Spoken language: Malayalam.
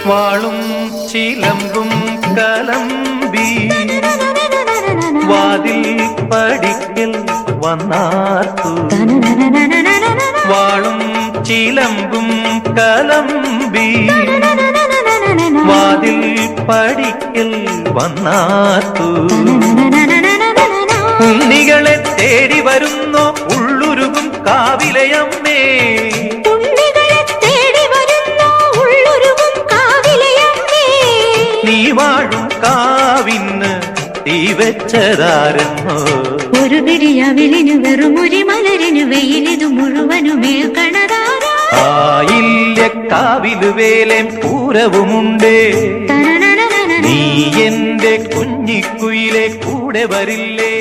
വാളും ചിലമ്പും കലമ്പി വാതിൽ പടിക്കൽ വന്നാർത്തു. വാളും ചിലമ്പും കലമ്പി വാതിൽ പടിക്കൽ വന്നാർത്തു. ഉണ്ണികളെ തേടി വരുന്നോ ഉള്ളുരുകും കാവിലയമ്മേ. നീ വാഴും കാവിന് തീ വെച്ചതാരെന്നോ. ഒരു പിടിയവിലിനു വെറുമൊരു മലരിനു വെയിലിതു മുഴുവനുമേൽക്കണതാരാ. ആയില്യക്കാവിലു വേലേം പൂരവുമുണ്ടേ. നീ എന്റെ കുഞ്ഞിക്കുയിലെ കൂടെ വരില്ലേ.